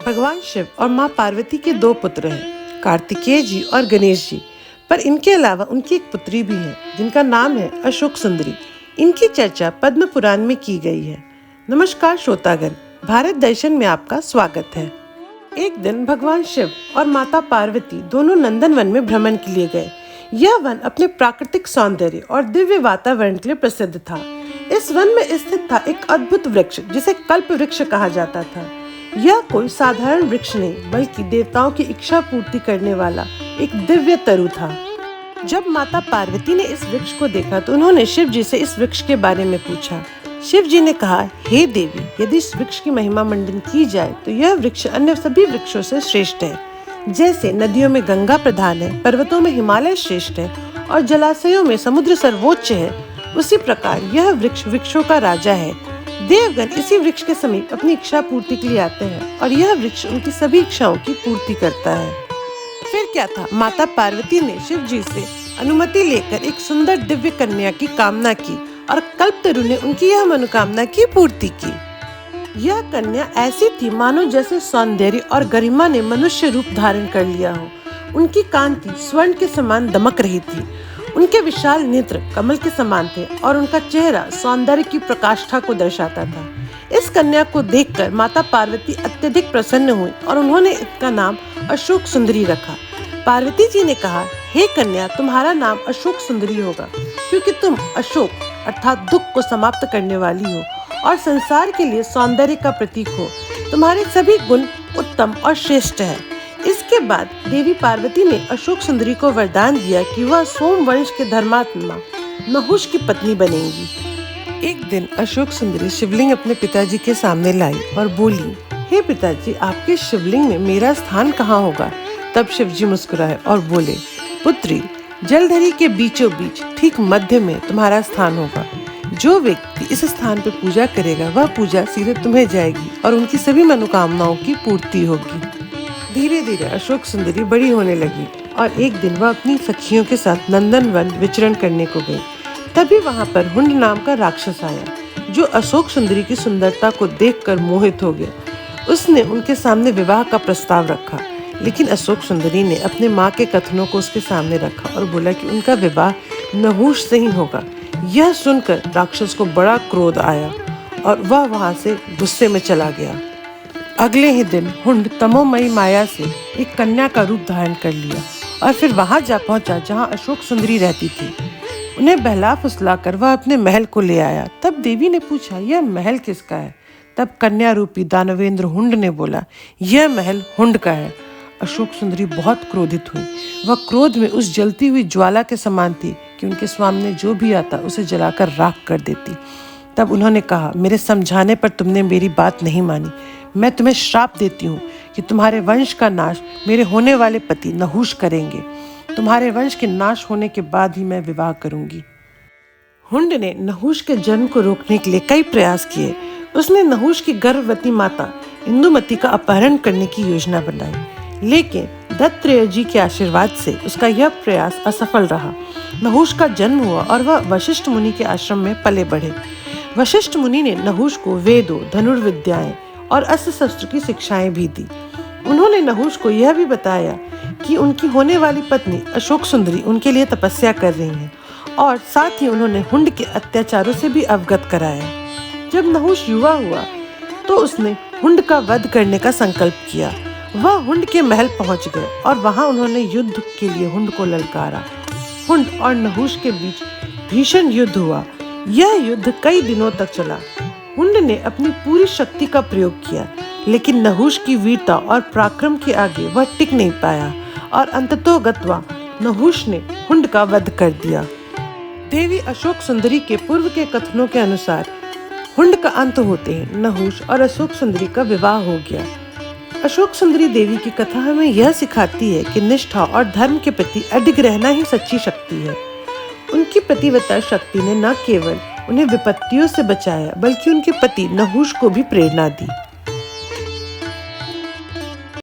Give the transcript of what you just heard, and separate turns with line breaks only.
भगवान शिव और माँ पार्वती के दो पुत्र हैं, कार्तिकेय जी और गणेश जी। पर इनके अलावा उनकी एक पुत्री भी है जिनका नाम है अशोक सुंदरी। इनकी चर्चा पद्म पुराण में की गई है। नमस्कार श्रोतागण, भारत दर्शन में आपका स्वागत है। एक दिन भगवान शिव और माता पार्वती दोनों नंदन वन में भ्रमण के लिए गए। यह वन अपने प्राकृतिक सौंदर्य और दिव्य वातावरण के लिए प्रसिद्ध था। इस वन में स्थित था एक अद्भुत वृक्ष जिसे कल्प वृक्ष कहा जाता था। यह कोई साधारण वृक्ष नहीं बल्कि देवताओं की इच्छा पूर्ति करने वाला एक दिव्य तरु था। जब माता पार्वती ने इस वृक्ष को देखा तो उन्होंने शिव जी से इस वृक्ष के बारे में पूछा। शिव जी ने कहा, हे देवी, यदि इस वृक्ष की महिमा मंडन की जाए तो यह वृक्ष अन्य सभी वृक्षों से श्रेष्ठ है। जैसे नदियों में गंगा प्रधान है, पर्वतों में हिमालय श्रेष्ठ है और जलाशयों में समुद्र सर्वोच्च है, उसी प्रकार यह वृक्ष वृक्षों का राजा है। देवगण इसी वृक्ष के समीप अपनी इच्छा पूर्ति के लिए आते हैं और यह वृक्ष उनकी सभी इच्छाओं की पूर्ति करता है। फिर क्या था, माता पार्वती ने शिव जी से अनुमति लेकर एक सुंदर दिव्य कन्या की कामना की और कल्पतरु ने उनकी यह मनोकामना की पूर्ति की। यह कन्या ऐसी थी मानो जैसे सौंदर्य और गरिमा ने मनुष्य रूप धारण कर लिया हो। उनकी कांति स्वर्ण के समान दमक रही थी। उनके विशाल नेत्र कमल के समान थे और उनका चेहरा सौंदर्य की प्रकाष्ठा को दर्शाता था। इस कन्या को देखकर माता पार्वती अत्यधिक प्रसन्न हुई और उन्होंने इसका नाम अशोक सुंदरी रखा। पार्वती जी ने कहा, हे कन्या, तुम्हारा नाम अशोक सुंदरी होगा क्योंकि तुम अशोक अर्थात दुख को समाप्त करने वाली हो और संसार के लिए सौंदर्य का प्रतीक हो। तुम्हारे सभी गुण उत्तम और श्रेष्ठ है। इसके बाद देवी पार्वती ने अशोक सुंदरी को वरदान दिया कि वह सोम वंश के धर्मात्मा नहुष की पत्नी बनेंगी। एक दिन अशोक सुंदरी शिवलिंग अपने पिताजी के सामने लाई और बोली, हे पिताजी, आपके शिवलिंग में मेरा स्थान कहाँ होगा? तब शिवजी मुस्कुराए और बोले, पुत्री, जलधरी के बीचों बीच ठीक मध्य में तुम्हारा स्थान होगा। जो व्यक्ति इस स्थान पर पूजा करेगा वह पूजा सीधे तुम्हें जाएगी और उनकी सभी मनोकामनाओं की पूर्ति होगी। धीरे धीरे अशोक सुंदरी बड़ी होने लगी और एक दिन वह अपनी सखियों के साथ नंदन वन विचरण करने को गई। तभी वहाँ पर हुंड नाम का राक्षस आया जो अशोक सुंदरी की सुंदरता को देखकर मोहित हो गया। उसने उनके सामने विवाह का प्रस्ताव रखा, लेकिन अशोक सुंदरी ने अपने माँ के कथनों को उसके सामने रखा और बोला कि उनका विवाह नहुष से ही होगा। यह सुनकर राक्षस को बड़ा क्रोध आया और वह वहाँ से गुस्से में चला गया। अगले ही दिन हुंड तमोमयी माया से एक कन्या का रूप धारण कर लिया और फिर वहां जा पहुंचा जहां अशोक सुंदरी रहती थी। उन्हें बहला फुसलाकर वह अपने महल को ले आया। तब देवी ने पूछा, यह महल किसका है? तब कन्या रूपी दानवेंद्र हुंड ने बोला, यह महल हुंड का है। अशोक सुंदरी बहुत क्रोधित हुई। वह क्रोध में उस जलती हुई ज्वाला के समान थी कि उनके सामने जो भी आता उसे जलाकर राख कर देती। तब उन्होंने कहा, मेरे समझाने पर तुमने मेरी बात नहीं मानी। मैं तुम्हें श्राप देती हूँ कि तुम्हारे वंश का नाश मेरे होने वाले पति नहुष करेंगे। तुम्हारे वंश के नाश होने के बाद ही मैं विवाह करूंगी। हुंड ने नहुष के जन्म को रोकने के लिए कई प्रयास किए। उसने नहुष की गर्भवती माता इंदुमती का अपहरण करने की योजना बनाई, लेकिन दत्तात्रेय जी के आशीर्वाद से उसका यह प्रयास असफल रहा। नहुष का जन्म हुआ और वह वशिष्ठ मुनि के आश्रम में पले बढ़े। वशिष्ठ मुनि ने नहुष को वेदों, धनुर्विद्याएं और अस्त्र शस्त्र की शिक्षाएं भी दी। उन्होंने नहुष को यह भी बताया कि उनकी होने वाली पत्नी अशोक सुंदरी उनके लिए तपस्या कर रही है और साथ ही उन्होंने हुंड के अत्याचारों से भी अवगत कराया। जब नहुष युवा हुआ तो उसने हुंड का वध करने का संकल्प किया। वह हुंड के महल पहुंच गए और वहां उन्होंने युद्ध के लिए हुंड को ललकारा। हुंड और नहुष के बीच भीषण युद्ध हुआ। यह युद्ध कई दिनों तक चला। हुंड ने अपनी पूरी शक्ति का प्रयोग किया, लेकिन नहुष की वीरता और पराक्रम के आगे वह टिक नहीं पाया और अंततोगत्वा नहुष ने हुंड का वध कर दिया। देवी अशोक सुंदरी के पूर्व के कथनों के अनुसार हुंड का अंत होते ही नहुष और अशोक सुंदरी का विवाह हो गया। अशोक सुंदरी देवी की कथा हमें यह सिखाती है कि निष्ठा और धर्म के प्रति अडिग रहना ही सच्ची शक्ति है। उनकी प्रतिवता शक्ति ने न केवल उन्हें विपत्तियों से बचाया बल्कि उनके पति नहुष को भी प्रेरणा दी।